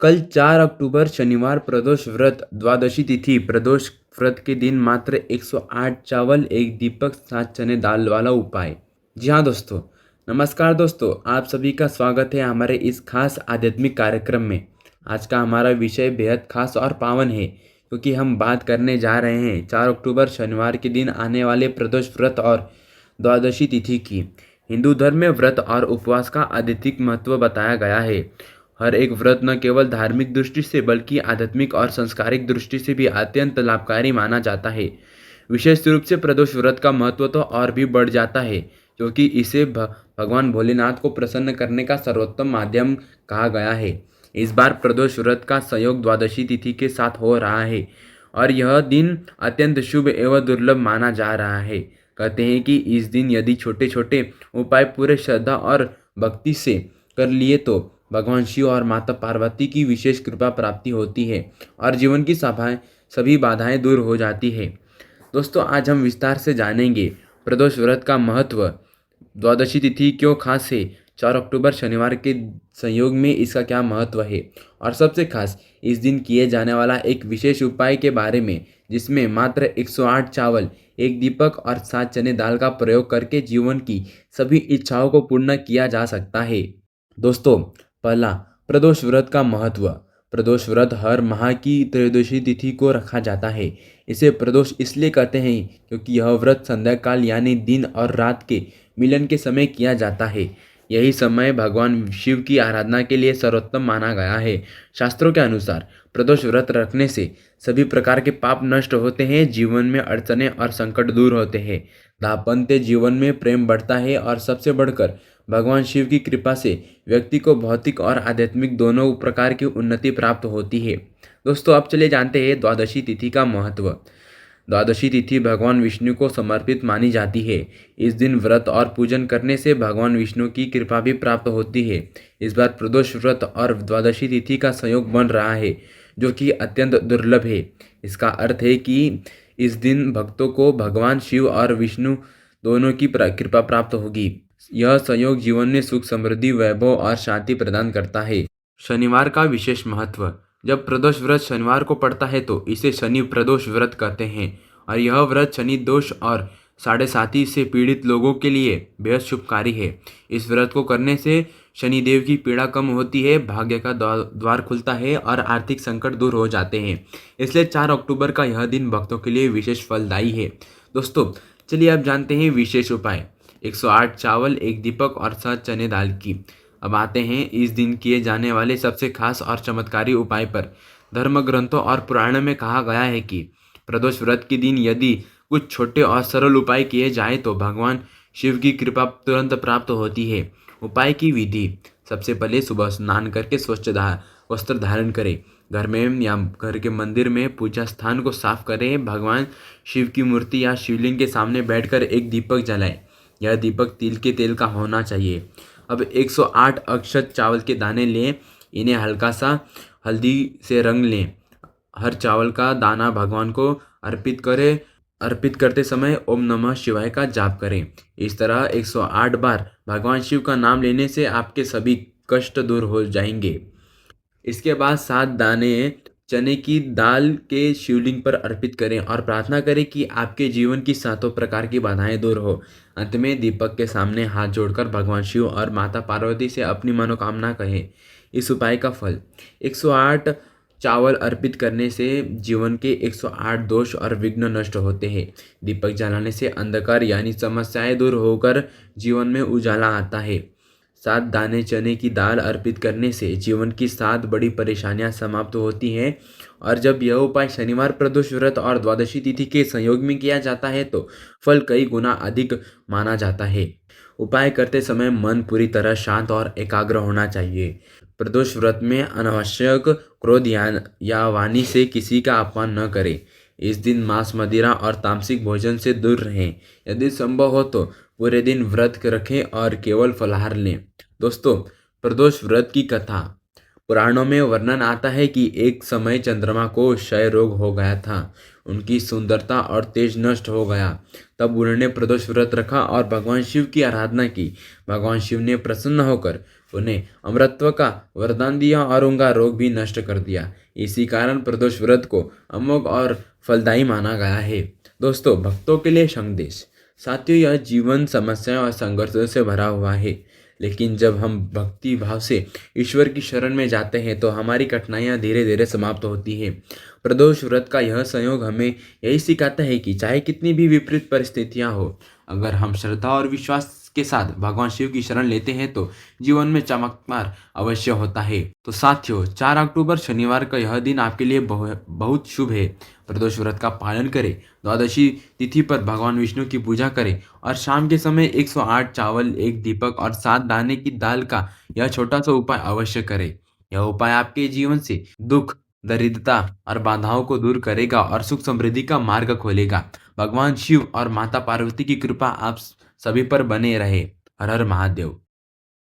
कल 4 अक्टूबर शनिवार प्रदोष व्रत द्वादशी तिथि। प्रदोष व्रत के दिन मात्र 108 चावल, एक दीपक, 7 चने दाल वाला उपाय। जी हाँ दोस्तों, नमस्कार दोस्तों, आप सभी का स्वागत है हमारे इस खास आध्यात्मिक कार्यक्रम में। आज का हमारा विषय बेहद खास और पावन है, क्योंकि हम बात करने जा रहे हैं 4 अक्टूबर शनिवार के दिन आने वाले प्रदोष व्रत और द्वादशी तिथि की। हिंदू धर्म में व्रत और उपवास का आध्यात्मिक महत्व बताया गया है। हर एक व्रत न केवल धार्मिक दृष्टि से बल्कि आध्यात्मिक और सांस्कारिक दृष्टि से भी अत्यंत लाभकारी माना जाता है। विशेष रूप से प्रदोष व्रत का महत्व तो और भी बढ़ जाता है, क्योंकि इसे भगवान भोलेनाथ को प्रसन्न करने का सर्वोत्तम माध्यम कहा गया है। इस बार प्रदोष व्रत का संयोग द्वादशी तिथि के साथ हो रहा है और यह दिन अत्यंत शुभ एवं दुर्लभ माना जा रहा है। कहते हैं कि इस दिन यदि छोटे छोटे उपाय पूरे श्रद्धा और भक्ति से कर लिए तो भगवान शिव और माता पार्वती की विशेष कृपा प्राप्ति होती है और जीवन की सभी बाधाएं दूर हो जाती है। दोस्तों, आज हम विस्तार से जानेंगे प्रदोष व्रत का महत्व, द्वादशी तिथि क्यों खास है, 4 अक्टूबर शनिवार के संयोग में इसका क्या महत्व है और सबसे खास इस दिन किए जाने वाला एक विशेष उपाय के बारे में, जिसमें मात्र 108 चावल, एक दीपक और 7 चने दाल का प्रयोग करके जीवन की सभी इच्छाओं को पूर्ण किया जा सकता है। दोस्तों, पहला, प्रदोष व्रत का महत्व। प्रदोष व्रत हर माह की त्रयोदशी तिथि को रखा जाता है। इसे प्रदोष इसलिए कहते हैं क्योंकि यह व्रत संध्या काल यानी दिन और रात के मिलन के समय किया जाता है। यही समय भगवान शिव की आराधना के लिए सर्वोत्तम माना गया है। शास्त्रों के अनुसार प्रदोष व्रत रखने से सभी प्रकार के पाप नष्ट होते हैं, जीवन में अड़चने और संकट दूर होते हैं, दाम्पत्य जीवन में प्रेम बढ़ता है और सबसे बढ़कर भगवान शिव की कृपा से व्यक्ति को भौतिक और आध्यात्मिक दोनों प्रकार की उन्नति प्राप्त होती है। दोस्तों, अब चले जानते हैं द्वादशी तिथि का महत्व। द्वादशी तिथि भगवान विष्णु को समर्पित मानी जाती है। इस दिन व्रत और पूजन करने से भगवान विष्णु की कृपा भी प्राप्त होती है। इस बार प्रदोष व्रत और द्वादशी तिथि का संयोग बन रहा है, जो कि अत्यंत दुर्लभ है। इसका अर्थ है कि इस दिन भक्तों को भगवान शिव और विष्णु दोनों की कृपा प्राप्त होगी। यह संयोग जीवन में सुख, समृद्धि, वैभव और शांति प्रदान करता है। शनिवार का विशेष महत्व। जब प्रदोष व्रत शनिवार को पड़ता है तो इसे शनि प्रदोष व्रत कहते हैं और यह व्रत शनि दोष और साढ़े साथी से पीड़ित लोगों के लिए बेहद शुभकारी है। इस व्रत को करने से शनिदेव की पीड़ा कम होती है, भाग्य का द्वार खुलता है और आर्थिक संकट दूर हो जाते हैं। इसलिए 4 अक्टूबर का यह दिन भक्तों के लिए विशेष फलदायी है। दोस्तों, चलिए अब जानते हैं विशेष उपाय। 108 चावल, एक दीपक और 7 चने दाल की। अब आते हैं इस दिन किए जाने वाले सबसे खास और चमत्कारी उपाय पर। धर्म ग्रंथों और पुराणों में कहा गया है कि प्रदोष व्रत के दिन यदि कुछ छोटे और सरल उपाय किए जाए तो भगवान शिव की कृपा तुरंत प्राप्त होती है। उपाय की विधि। सबसे पहले सुबह स्नान करके स्वच्छ वस्त्र धारण करें। घर में या घर के मंदिर में पूजा स्थान को साफ करें। भगवान शिव की मूर्ति या शिवलिंग के सामने बैठकर एक दीपक जलाएं। यह दीपक तिल के तेल का होना चाहिए। अब 108 अक्षत चावल के दाने लें, इन्हें हल्का सा हल्दी से रंग लें। हर चावल का दाना भगवान को अर्पित करें। अर्पित करते समय ओम नमः शिवाय का जाप करें। इस तरह 108 बार भगवान शिव का नाम लेने से आपके सभी कष्ट दूर हो जाएंगे। इसके बाद 7 दाने चने की दाल के शिवलिंग पर अर्पित करें और प्रार्थना करें कि आपके जीवन की सातों प्रकार की बाधाएं दूर हो। अंत में दीपक के सामने हाथ जोड़कर भगवान शिव और माता पार्वती से अपनी मनोकामना कहें। इस उपाय का फल। 108 चावल अर्पित करने से जीवन के 108 दोष और विघ्न नष्ट होते हैं। दीपक जलाने से अंधकार यानी समस्याएं दूर होकर जीवन में उजाला आता है। 7 दाने चने की दाल अर्पित करने से जीवन की 7 बड़ी परेशानियां समाप्त होती हैं। और जब यह उपाय शनिवार, प्रदोष व्रत और द्वादशी तिथि के संयोग में किया जाता है तो फल कई गुना अधिक माना जाता है। उपाय करते समय मन पूरी तरह शांत और एकाग्र होना चाहिए। प्रदोष व्रत में अनावश्यक क्रोध या वाणी से किसी का अपमान न करें। इस दिन मांस, मदिरा और तामसिक भोजन से दूर रहें। यदि संभव हो तो पूरे दिन व्रत रखें और केवल फलाहार लें। दोस्तों, प्रदोष व्रत की कथा। पुराणों में वर्णन आता है कि एक समय चंद्रमा को क्षय रोग हो गया था। उनकी सुंदरता और तेज नष्ट हो गया। तब उन्होंने प्रदोष व्रत रखा और भगवान शिव की आराधना की। भगवान शिव ने प्रसन्न होकर उन्हें अमरत्व का वरदान दिया और उनका रोग भी नष्ट कर दिया। इसी कारण प्रदोष व्रत को अमोघ और फलदायी माना गया है। दोस्तों, भक्तों के लिए संदेश। साथियों, यह जीवन समस्याओं और संघर्षों से भरा हुआ है, लेकिन जब हम भक्ति भाव से ईश्वर की शरण में जाते हैं तो हमारी कठिनाइयाँ धीरे धीरे समाप्त होती हैं। प्रदोष व्रत का यह संयोग हमें यही सिखाता है कि चाहे कितनी भी विपरीत परिस्थितियाँ हो, अगर हम श्रद्धा और विश्वास के साथ भगवान शिव की शरण लेते हैं तो जीवन में चमत्कार अवश्य होता है। तो साथियों, 4 अक्टूबर शनिवार का यह दिन आपके लिए बहुत शुभ है। प्रदोष व्रत का पालन करें, द्वादशी तिथि पर भगवान विष्णु की पूजा करें और शाम के समय 108 चावल, एक दीपक और 7 दाने की दाल का यह छोटा सा उपाय अवश्य करें। यह उपाय आपके जीवन से दुख, दरिद्रता और बाधाओं को दूर करेगा और सुख समृद्धि का मार्ग खोलेगा। भगवान शिव और माता पार्वती की कृपा आप सभी पर बने रहे। हर हर महादेव।